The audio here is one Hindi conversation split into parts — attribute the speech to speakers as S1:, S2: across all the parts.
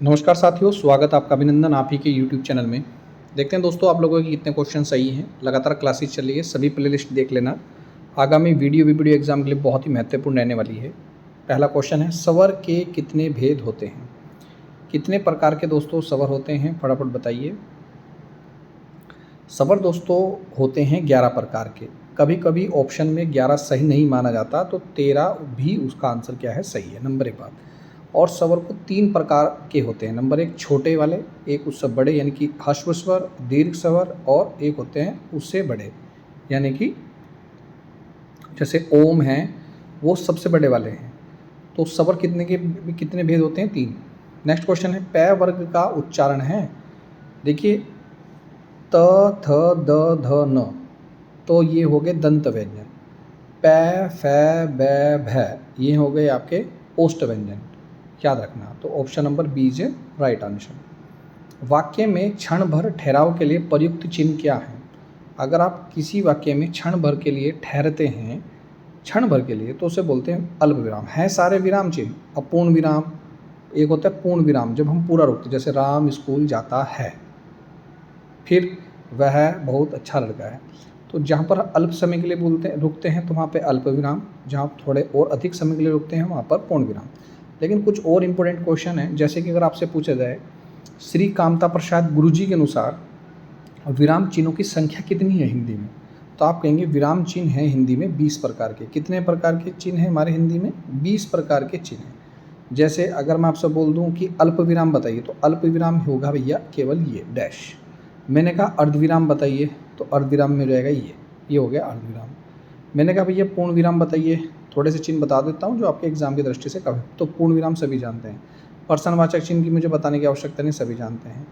S1: नमस्कार साथियों, स्वागत आपका, अभिनंदन आप ही के YouTube चैनल में। देखते हैं दोस्तों आप लोगों के कितने क्वेश्चन सही हैं। लगातार क्लासेस चल रही है, सभी प्लेलिस्ट देख लेना। आगामी वीडियो एग्जाम के लिए बहुत ही महत्वपूर्ण रहने वाली है। पहला क्वेश्चन है, स्वर के कितने भेद होते हैं? कितने प्रकार के दोस्तों स्वर होते हैं, फटाफट बताइए। स्वर दोस्तों होते हैं 11 प्रकार के। कभी कभी ऑप्शन में 11 सही नहीं माना जाता, तो 13 भी उसका आंसर क्या है, सही है। नंबर 1 बात। और स्वर को 3 प्रकार के होते हैं। नंबर 1 छोटे वाले, एक उससे बड़े यानी कि ह्रस्व स्वर, दीर्घ स्वर, और एक होते हैं उससे बड़े यानी कि जैसे ओम है, वो सबसे बड़े वाले हैं। तो स्वर कितने भेद होते हैं? 3। नेक्स्ट क्वेश्चन है, पै वर्ग का उच्चारण है। देखिए त, थ, द, ध, न, तो ये हो गए दंत व्यंजन। पै, फै, बै, भै, ये हो गए आपके ओष्ठ व्यंजन। याद रखना। तो option number B is right answer. वाक्य में क्षण भर ठहराव के लिए प्रयुक्त चिन्ह क्या है? अगर आप किसी वाक्य में क्षण भर के लिए ठहरते हैं, क्षण भर के लिए, तो उसे बोलते हैं अल्प विराम। है सारे विराम चिन्ह। अपूर्ण विराम, एक होता है पूर्ण विराम, जब हम पूरा रुकते, जैसे राम स्कूल जाता है, फिर वह बहुत अच्छा लड़का है। तो जहाँ पर अल्प समय के लिए रुकते हैं, तो वहाँ पे अल्प विराम। जहाँ थोड़े और अधिक समय के लिए रुकते हैं, वहाँ पर पूर्ण विराम। लेकिन कुछ और इम्पोर्टेंट क्वेश्चन है, जैसे कि अगर आपसे पूछा जाए, श्री कामता प्रसाद गुरुजी के अनुसार विराम चिन्हों की संख्या कितनी है हिंदी में? तो आप कहेंगे विराम चिन्ह है हिंदी में 20 प्रकार के। कितने प्रकार के चिन्ह हैं हमारे हिंदी में? 20 प्रकार के चिन्ह हैं। जैसे अगर मैं आपसे बोल दूं कि अल्प विराम बताइए, तो अल्प विराम होगा भैया केवल ये डैश। मैंने कहा अर्धविराम बताइए, तो अर्धविराम में हो जाएगा ये हो गया अर्धविराम। मैंने कहा भैया पूर्ण विराम बताइए, थोड़े से चिन्ह बता देता हूँ जो आपके एग्जाम की दृष्टि से कभी, तो पूर्ण विराम सभी जानते हैं। प्रश्नवाचक चिन्ह की मुझे बताने की आवश्यकता नहीं, सभी जानते हैं।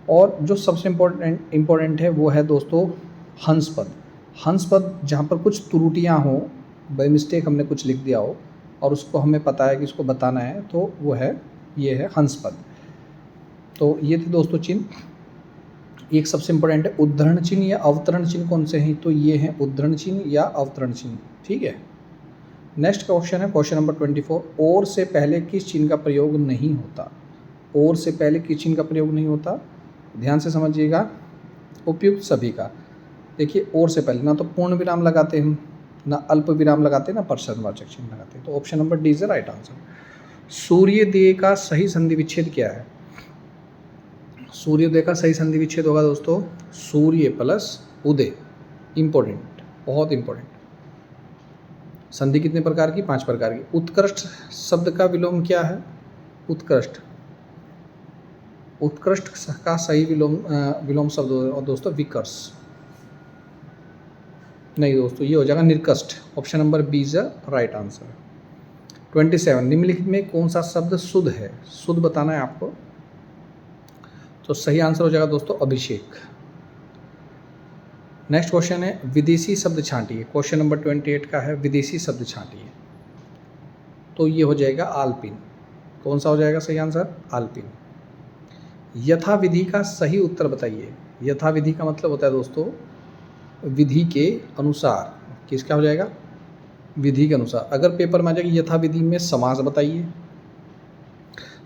S1: और जो सबसे इम्पोर्टेंट है वो है दोस्तों हंस पद। हंस पद जहाँ पर कुछ त्रुटियाँ हों, बाई मिस्टेक हमने कुछ लिख दिया हो और उसको हमें पता है कि इसको बताना है, तो वो है, ये है हंस पद। तो ये थे दोस्तों चिन्ह। एक सबसे इम्पोर्टेंट है उद्धरण चिन्ह या अवतरण चिन्ह। कौन से हैं? तो ये हैं उद्धरण चिन्ह या अवतरण चिन्ह। ठीक है। नेक्स्ट क्वेश्चन है क्वेश्चन नंबर 24, और से पहले किस चिन्ह का प्रयोग नहीं होता? और से पहले किस चिन्ह का प्रयोग नहीं होता? ध्यान से समझिएगा, उपयुक्त सभी का। देखिए और से पहले ना तो पूर्ण विराम लगाते हैं, ना अल्प विराम लगाते, ना प्रश्नवाचक चिन्ह लगाते। तो option number D is the right answer. सूर्योदय का सही संधि विच्छेद क्या है? सूर्योदय का सही संधि विच्छेद होगा दोस्तों सूर्य प्लस उदय। इंपॉर्टेंट, बहुत इंपॉर्टेंट। संधि कितने प्रकार की? 5 प्रकार की। उत्कृष्ट शब्द का विलोम क्या है? उत्कृष्ट, उत्कृष्ट का सही विलोम शब्द और दोस्तों विकर्ष नहीं दोस्तों, ये हो जाएगा निर्कृष्ट। Option number B is right answer. 27, निम्नलिखित में कौन सा शब्द शुद्ध है? शुद्ध बताना है आपको, तो सही आंसर हो जाएगा दोस्तों अभिषेक। नेक्स्ट क्वेश्चन है विदेशी शब्द छांटिए। क्वेश्चन नंबर 28 का है विदेशी शब्द छांटिए, तो ये हो जाएगा आल्पिन। कौन सा हो जाएगा सही आंसर? आल्पिन। यथाविधि का सही उत्तर बताइए। यथाविधि का मतलब होता है दोस्तों विधि के अनुसार। किसका हो जाएगा? विधि के अनुसार। अगर पेपर में आ जाएगा यथाविधि में समास बताइए,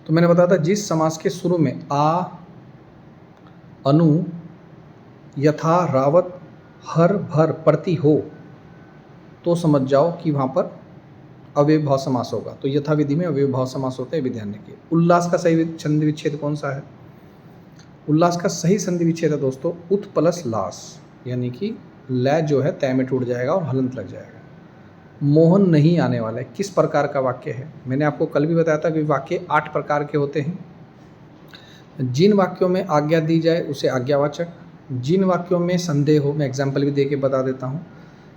S1: तो मैंने बताया था जिस समास के शुरू में आ, अनु, यथा, रावत, हर, भर, प्रति हो, तो समझ जाओ कि वहाँ पर अव्ययभाव समास होगा। तो यथाविधि में अव्ययभाव समास होता है, विध्यान के। उल्लास का सही संधि विच्छेद कौन सा है? उल्लास का सही संधि विच्छेद है दोस्तों उत प्लस लास, यानी कि ल जो है तय में टूट जाएगा और हलंत लग जाएगा। मोहन नहीं आने वाला है किस प्रकार का वाक्य है? मैंने आपको कल भी बताया था कि वाक्य 8 प्रकार के होते हैं। जिन वाक्यों में आज्ञा दी जाए उसे आज्ञावाचक, जिन वाक्यों में संदेह हो, मैं एग्जाम्पल भी दे के बता देता हूँ।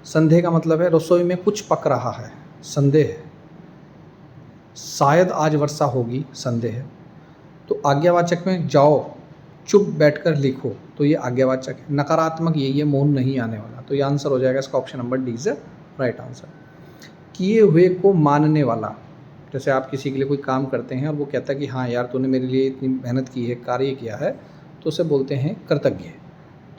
S1: संदेह का मतलब है रसोई में कुछ पक रहा है, संदेह है। शायद आज वर्षा होगी, संदेह है। तो आज्ञावाचक में जाओ चुप बैठकर लिखो, तो ये आज्ञावाचक है। नकारात्मक यही है मोहन नहीं आने वाला, तो ये आंसर हो जाएगा इसका option number D is right answer. किए हुए को मानने वाला, जैसे आप किसी के लिए कोई काम करते हैं और वो कहता है कि हाँ यार तूने मेरे लिए इतनी मेहनत की है, कार्य किया है, तो उसे बोलते हैं कृतज्ञ।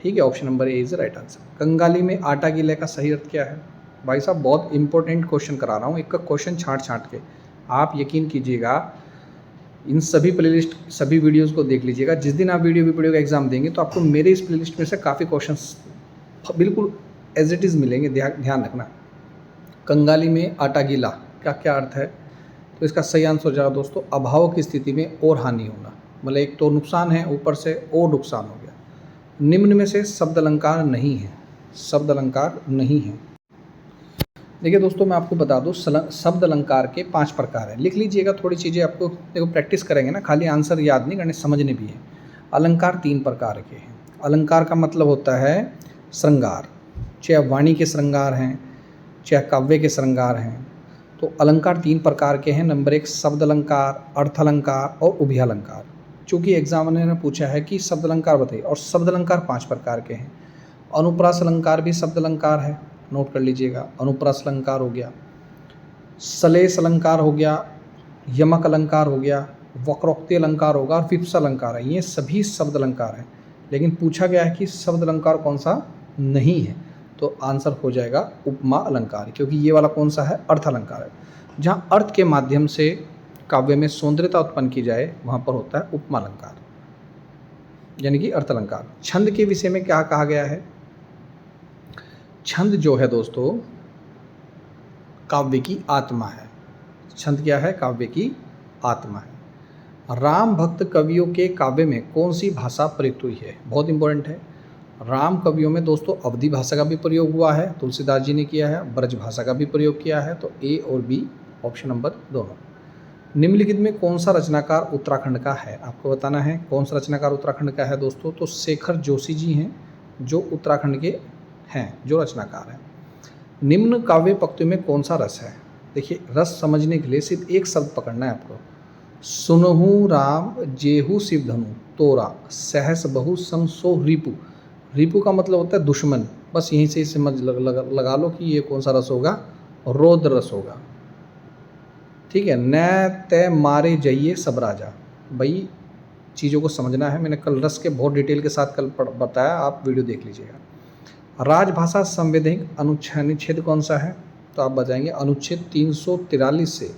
S1: ठीक है, option number A is right answer. कंगाली में आटा गीले का सही अर्थ क्या है? भाई साहब बहुत इंपॉर्टेंट क्वेश्चन करा रहा हूँ, एक का क्वेश्चन छाँट के। आप यकीन कीजिएगा इन सभी प्लेलिस्ट सभी वीडियोस को देख लीजिएगा। जिस दिन आप वीडियो का एग्ज़ाम देंगे तो आपको मेरे इस प्लेलिस्ट में से काफ़ी क्वेश्चंस बिल्कुल एज इट इज़ मिलेंगे। ध्यान रखना। कंगाली में आटा गीला का क्या अर्थ है? तो इसका सही आंसर हो जाएगा दोस्तों अभाव की स्थिति में और हानि होना। मतलब एक तो नुकसान है, ऊपर से और नुकसान हो गया। निम्न में से शब्द अलंकार नहीं है, शब्द अलंकार नहीं है। देखिए दोस्तों, मैं आपको बता दूं शब्द अलंकार के 5 प्रकार हैं। लिख लीजिएगा, थोड़ी चीज़ें आपको देखो प्रैक्टिस करेंगे ना, खाली आंसर याद नहीं करने, समझने भी है। अलंकार 3 प्रकार के हैं। अलंकार का मतलब होता है श्रृंगार, चाहे वाणी के श्रृंगार हैं, चाहे काव्य के श्रृंगार हैं। तो अलंकार 3 प्रकार के हैं। नंबर 1 शब्द अलंकार, अर्थ अलंकार और उभय अलंकार। चूँकि एग्जामिनर ने पूछा है कि शब्द अलंकार बताइए, और शब्द अलंकार 5 प्रकार के हैं। अनुप्रास अलंकार भी शब्द अलंकार है, नोट कर लीजिएगा। अनुप्रास अलंकार हो गया, सलेस अलंकार हो गया, यमक अलंकार हो गया, वक्रोक्ति अलंकार होगा और विप्स अलंकार है। ये सभी शब्द अलंकार हैं। लेकिन पूछा गया है कि शब्द अलंकार कौन सा नहीं है, तो आंसर हो जाएगा उपमा अलंकार, क्योंकि ये वाला कौन सा है? अर्थ अलंकार है। जहाँ अर्थ के माध्यम से काव्य में सौंदर्यता उत्पन्न की जाए वहाँ पर होता है उपमा अलंकार, यानी कि अर्थ अलंकार। छंद के विषय में क्या कहा गया है? छंद जो है दोस्तों काव्य की आत्मा है। छंद क्या है? काव्य की आत्मा है। राम भक्त कवियों के काव्य में कौन सी भाषा प्रयुक्त हुई है? बहुत इंपॉर्टेंट है। राम कवियों में दोस्तों अवधी भाषा का भी प्रयोग हुआ है, तुलसीदास जी ने किया है। ब्रज भाषा का भी प्रयोग किया है। तो ए और बी ऑप्शन नंबर दोनों। निम्नलिखित में कौन सा रचनाकार उत्तराखंड का है? आपको बताना है कौन सा रचनाकार उत्तराखंड का है दोस्तों। तो शेखर जोशी जी हैं जो उत्तराखंड के हैं, जो रचनाकार हैं। निम्न काव्य पंक्तियों में कौन सा रस है? देखिए, रस समझने के लिए सिर्फ एक शब्द पकड़ना है आपको। सुनहु राम जेहू शिव धनु तोरा सहस बहु संग सो रिपु। रिपु का मतलब होता है दुश्मन। बस यहीं से समझ लगा लो कि ये कौन सा रस होगा? रौद्र रस होगा। ठीक है। न तय मारे जाइए सब राजा। भाई चीज़ों को समझना है। मैंने कल रस के बहुत डिटेल के साथ कल बताया, आप वीडियो देख लीजिएगा। राजभाषा संवैधानिक अनुच्छेद कौन सा है? तो आप बताएंगे अनुच्छेद 343 से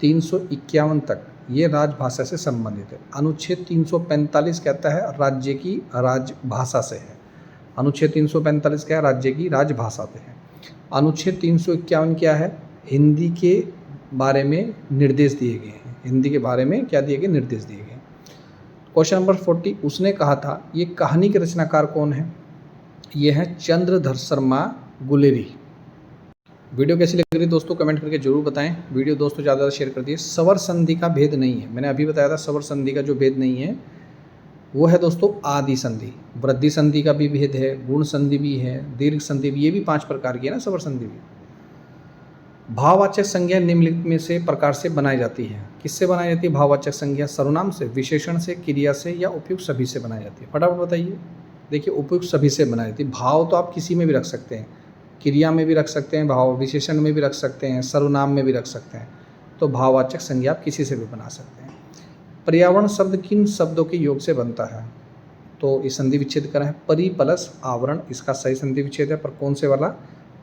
S1: 351 तक ये राजभाषा से संबंधित है। अनुच्छेद 345 कहता है राज्य की राजभाषा से है। अनुच्छेद 345 क्या है? राज्य की राजभाषा से है। अनुच्छेद 351 क्या है? हिंदी के बारे में निर्देश दिए गए हैं। हिंदी के बारे में क्या दिए गए? निर्देश दिए गए। क्वेश्चन नंबर 40, उसने कहा था, ये कहानी के रचनाकार कौन है? ये है चंद्रधर शर्मा गुलेरी। वीडियो कैसी लग रही दोस्तों कमेंट करके जरूर बताएं। वीडियो दोस्तों ज़्यादा शेयर कर दिए। स्वर संधि का भेद नहीं है, मैंने अभी बताया था। स्वर संधि का जो भेद नहीं है वो है दोस्तों आदि संधि। वृद्धि संधि का भी भेद है, गुण संधि भी है, दीर्घ संधि भी। ये भी 5 प्रकार की है ना, स्वर संधि भी। भाववाचक संज्ञा निम्नलिखित में से प्रकार से बनाई जाती है। किससे बनाई जाती है भाववाचक संज्ञा? सर्वनाम से, विशेषण से, क्रिया से या उपयुक्त सभी से बनाई जाती है? फटाफट बताइए। देखिए, उपयुक्त सभी से बनाई जाती है। भाव तो आप किसी में भी रख सकते हैं, क्रिया में भी रख सकते हैं भाव, विशेषण में भी रख सकते हैं, सर्वनाम में भी रख सकते हैं। तो भाववाचक संज्ञा आप किसी से भी बना सकते हैं। पर्यावरण शब्द किन शब्दों के योग से बनता है? तो इस संधि विच्छेद करें है परि प्लस आवरण, इसका सही संधि विच्छेद है। पर कौन से वाला?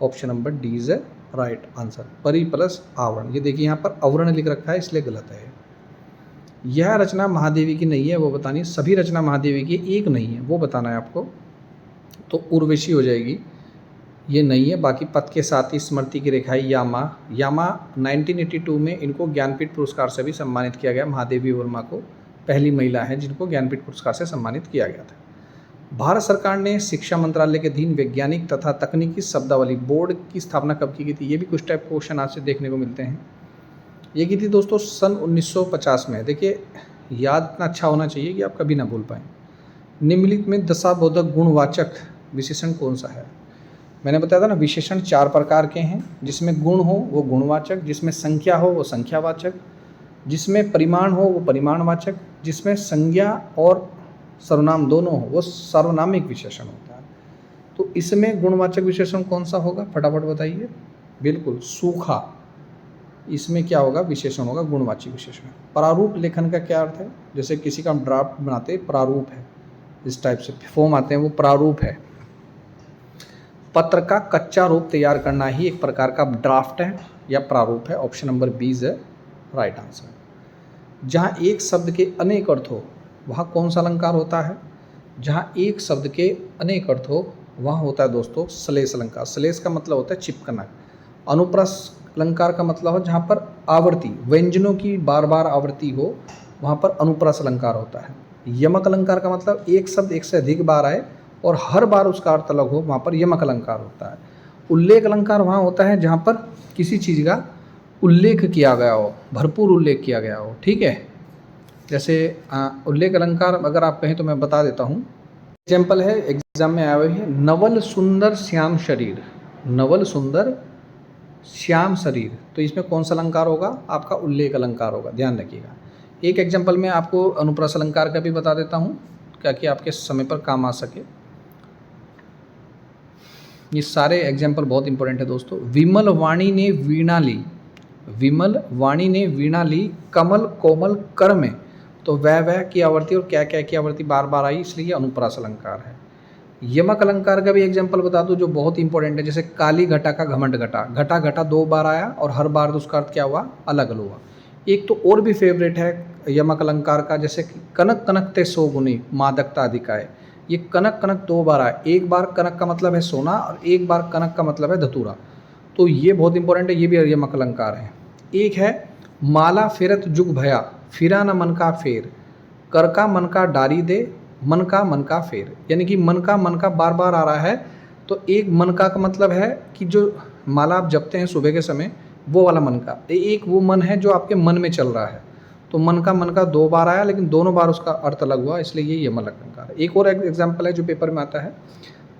S1: Option number D is right answer, परि प्लस आवरण। ये देखिए यहाँ पर आवरण लिख रखा है, इसलिए गलत है। यह रचना महादेवी की नहीं है, वो बतानी। सभी रचना महादेवी की, एक नहीं है, वो बताना है आपको। तो उर्वशी हो जाएगी, ये नहीं है। बाकी पथ के साथ ही स्मृति की रेखाएं, यामा 1982 में इनको ज्ञानपीठ पुरस्कार से भी सम्मानित किया गया। महादेवी वर्मा को पहली महिला है जिनको ज्ञानपीठ पुरस्कार से सम्मानित किया गया था। भारत सरकार ने शिक्षा मंत्रालय के अधीन वैज्ञानिक तथा तकनीकी शब्दावली बोर्ड की स्थापना कब की गई थी? ये भी कुछ टाइप क्वेश्चन आज से देखने को मिलते हैं। ये की थी दोस्तों सन 1950 में। देखिए, याद इतना अच्छा होना चाहिए कि आप कभी ना भूल पाएँ। निम्नलिखित में दशाबोधक गुणवाचक विशेषण कौन सा है? मैंने बताया था ना, विशेषण 4 प्रकार के हैं। जिसमें गुण हो वो गुणवाचक, जिसमें संख्या हो वो संख्यावाचक, जिसमें परिमाण हो वो परिमाणवाचक, जिसमें संज्ञा और सर्वनाम दोनों हो वो सार्वनामिक विशेषण होता है। तो इसमें गुणवाचक विशेषण कौन सा होगा? फटाफट बताइए। बिल्कुल सूखा, इसमें क्या होगा? विशेषण होगा गुणवाची विशेषण। प्रारूप लेखन का क्या अर्थ है? जैसे किसी का हम ड्राफ्ट बनाते, प्रारूप है, इस टाइप से फॉर्म आते हैं, वो प्रारूप है। पत्र का कच्चा रूप तैयार करना ही एक प्रकार का ड्राफ्ट है या प्रारूप है। Option number B is right answer. जहाँ एक शब्द के अनेक अर्थ हो वहाँ कौन सा अलंकार होता है? जहाँ एक शब्द के अनेक अर्थ हो वहाँ होता है दोस्तों श्लेष अलंकार। श्लेष का मतलब होता है चिपकना। अनुप्रास अलंकार का मतलब हो जहाँ पर आवर्ती व्यंजनों की बार बार आवृत्ति हो वहाँ पर अनुप्रास अलंकार होता है। यमक अलंकार का मतलब एक शब्द एक से अधिक बार आए और हर बार उसका अर्थ अलग हो, वहाँ पर यमक अलंकार होता है। उल्लेख अलंकार वहाँ होता है जहाँ पर किसी चीज़ का उल्लेख किया गया हो, भरपूर उल्लेख किया गया हो, ठीक है। जैसे उल्लेख अलंकार अगर आप कहें तो मैं बता देता हूँ। एग्जाम्पल है, एग्जाम में आया हुआ है, नवल सुंदर श्याम शरीर। नवल सुंदर श्याम शरीर, तो इसमें कौन सा अलंकार होगा? आपका उल्लेख अलंकार होगा, ध्यान रखिएगा। एक एग्जाम्पल में आपको अनुप्रास अलंकार का भी बता देता हूँ ताकि आपके समय पर काम आ सके। ये सारे एग्जाम्पल बहुत इंपॉर्टेंट है दोस्तों। विमल वाणी ने वीणा ली, विमल वाणी ने वीणा ली कमल कोमल कर में, तो वह की आवृत्ति और क्या की आवृत्ति बार बार आई, इसलिए अनुप्रास अलंकार है। यमक अलंकार का भी एग्जाम्पल बता दूं जो बहुत इंपॉर्टेंट है। जैसे काली घटा का घमंड घटा, घटा घटा 2 बार आया और हर बार उसका अर्थ क्या हुआ? अलग अलग हुआ। एक तो और भी फेवरेट है यमक अलंकार का, जैसे कनक कनक ते सो गुनी मादकता अधिकाय। ये कनक कनक 2 बार आया, एक बार कनक का मतलब है सोना और एक बार कनक का मतलब है धतूरा, तो ये बहुत इंपॉर्टेंट है, ये भी यमक अलंकार है। एक है माला फेरत जुग भया फिरा न मन का फेर, कर का मन का डारी दे मन का फेर, यानी कि मन का बार बार आ रहा है। तो एक मन का मतलब है कि जो माला आप जपते हैं सुबह के समय वो वाला मन का, एक वो मन है जो आपके मन में चल रहा है। तो मन का 2 बार आया लेकिन दोनों बार उसका अर्थ अलग हुआ, इसलिए ये यमक अलंकार है। एक और एग्जाम्पल है जो पेपर में आता है,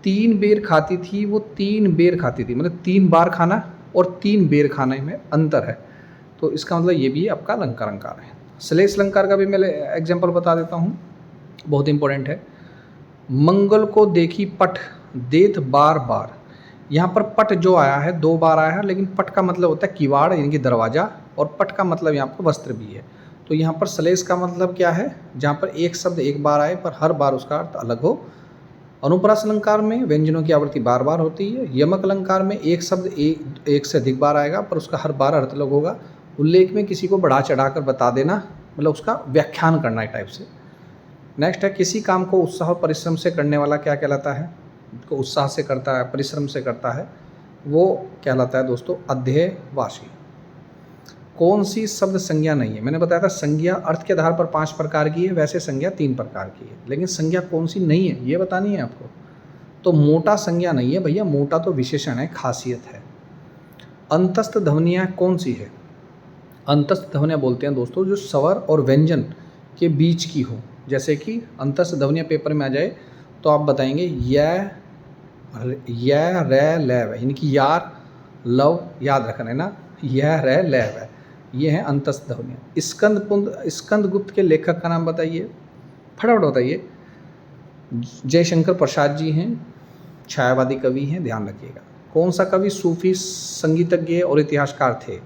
S1: 3 बेर खाती थी वो 3 बेर खाती थी, मतलब 3 बार खाना और 3 बेर खाने में अंतर है, तो इसका मतलब ये भी आपका अलंकार है। श्लेष अलंकार का भी मैं एग्जाम्पल बता देता हूँ, बहुत इंपॉर्टेंट है। मंगल को देखी पट देत बार बार, यहाँ पर पट जो आया है 2 बार आया है, लेकिन पट का मतलब होता है किवाड़ यानी कि दरवाज़ा, और पट का मतलब यहाँ पर वस्त्र भी है। तो यहाँ पर श्लेष का मतलब क्या है? जहाँ पर एक शब्द एक बार आए पर हर बार उसका अर्थ अलग हो। अनुप्रास अलंकार में व्यंजनों की आवृत्ति बार बार होती है। यमक अलंकार में एक शब्द एक से अधिक बार आएगा पर उसका हर बार अर्थ अलग होगा। उल्लेख में किसी को बढ़ा चढ़ा कर बता देना, मतलब उसका व्याख्यान करना है टाइप से। नेक्स्ट है, किसी काम को उत्साह और परिश्रम से करने वाला क्या कहलाता है? को उत्साह से करता है, परिश्रम से करता है, वो कहलाता है दोस्तों अध्ययवासी। कौन सी शब्द संज्ञा नहीं है? मैंने बताया था संज्ञा अर्थ के आधार पर 5 प्रकार की है, वैसे संज्ञा 3 प्रकार की है, लेकिन संज्ञा कौन सी नहीं है ये बतानी है आपको। तो मोटा संज्ञा नहीं है भैया, मोटा तो विशेषण है, खासियत है। अंतस्थ ध्वनियाँ कौन सी है? अंतस्थ ध्वनियाँ बोलते हैं दोस्तों जो स्वर और व्यंजन के बीच की हो, जैसे कि अंतस्थ ध्वनियाँ पेपर में आ जाए तो आप बताएंगे य रे लैव, यानी कि यार लव, याद रखना है ना, यह रे लैव है, ये हैं अंतस्थ ध्वनियाँ। स्कंद गुप्त के लेखक का नाम बताइए, फटाफट बताइए। जयशंकर प्रसाद जी हैं, छायावादी कवि हैं, ध्यान रखिएगा। कौन सा कवि सूफी संगीतज्ञ और इतिहासकार थे?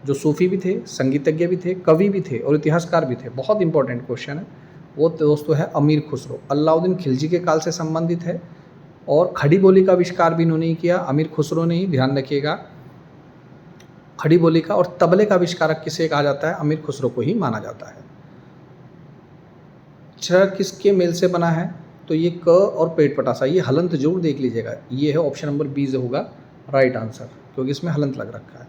S1: जो सूफी भी थे, संगीतज्ञ भी थे, कवि भी थे और इतिहासकार भी थे, बहुत इंपॉर्टेंट क्वेश्चन है। वो दोस्तों है अमीर खुसरो, अलाउद्दीन खिलजी के काल से संबंधित है और खड़ी बोली का आविष्कार भी इन्होंने ही किया, अमीर खुसरो ने ही, ध्यान रखिएगा। खड़ी बोली का और तबले का आविष्कारक किसे कहा जाता है? अमीर खुसरो को ही माना जाता है। छ किसके मेल से बना है? तो ये क और पेट पटासा, ये हलंत जरूर देख लीजिएगा, ये है ऑप्शन नंबर बी जो होगा राइट आंसर, क्योंकि इसमें हलंत लग रखा है।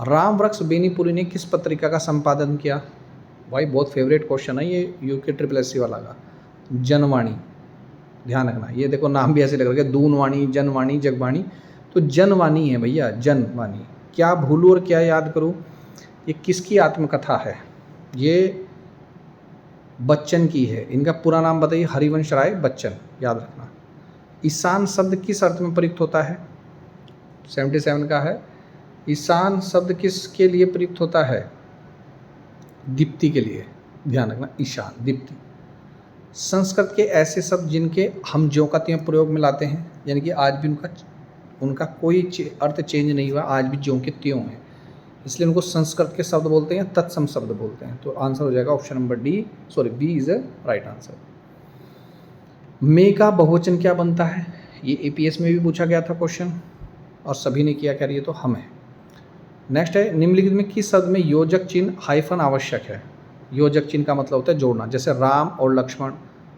S1: राम वृक्ष बेनीपुरी ने किस पत्रिका का संपादन किया? भाई बहुत फेवरेट क्वेश्चन है ये, यूके SSC वाला का। जनवाणी, ध्यान रखना, ये देखो नाम भी ऐसे लग रहा है, दूनवाणी, जनवाणी, जगवाणी, तो जनवाणी है भैया, जनवाणी। क्या भूलूं और क्या याद करूं, ये किसकी आत्मकथा है? ये बच्चन की है। इनका पूरा नाम बताइए, हरिवंश राय बच्चन, याद रखना। ईशान शब्द किस अर्थ में प्रयुक्त होता है? 77 का है। ईशान शब्द किसके लिए प्रयुक्त होता है? दीप्ति के लिए, ध्यान रखना, ईशान, दीप्ति। संस्कृत के ऐसे शब्द जिनके हम ज्यों का त्यों प्रयोग में लाते हैं, यानी कि आज भी उनका कोई अर्थ चेंज नहीं हुआ, आज भी ज्यों के त्यों हैं, इसलिए उनको संस्कृत के शब्द बोलते हैं, तत्सम शब्द बोलते हैं। तो आंसर हो जाएगा option number B is right answer. मे का बहुवचन क्या बनता है? ये APS में भी पूछा गया था क्वेश्चन और सभी ने किया, कह रही है तो हम है। नेक्स्ट है, निम्नलिखित में किस शब्द में योजक चिन्ह हाइफन आवश्यक है? योजक चिन्ह का मतलब होता है जोड़ना, जैसे राम और लक्ष्मण,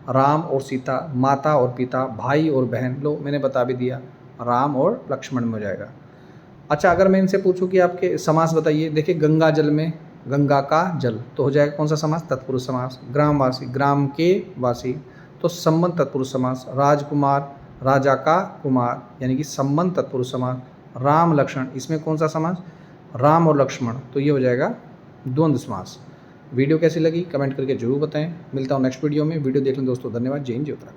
S1: राम और सीता, माता और पिता, भाई और बहन। लो मैंने बता भी दिया, राम और लक्ष्मण में हो जाएगा। अच्छा, अगर मैं इनसे पूछूं कि आपके समास बताइए, देखिए गंगा जल में गंगा का जल, तो हो जाएगा कौन सा समास? तत्पुरुष समास। ग्रामवासी, ग्राम के वासी, तो संबंध तत्पुरुष समास। राजकुमार, राजा का कुमार, यानी कि संबंध तत्पुरुष समास। राम लक्ष्मण, इसमें कौन सा समास? राम और लक्ष्मण, तो ये हो जाएगा द्वंद्व समास। वीडियो कैसी लगी कमेंट करके जरूर बताएं। मिलता हूँ नेक्स्ट वीडियो में। वीडियो देखने दोस्तों धन्यवाद। जय हिंद, जय उत्तराखंड।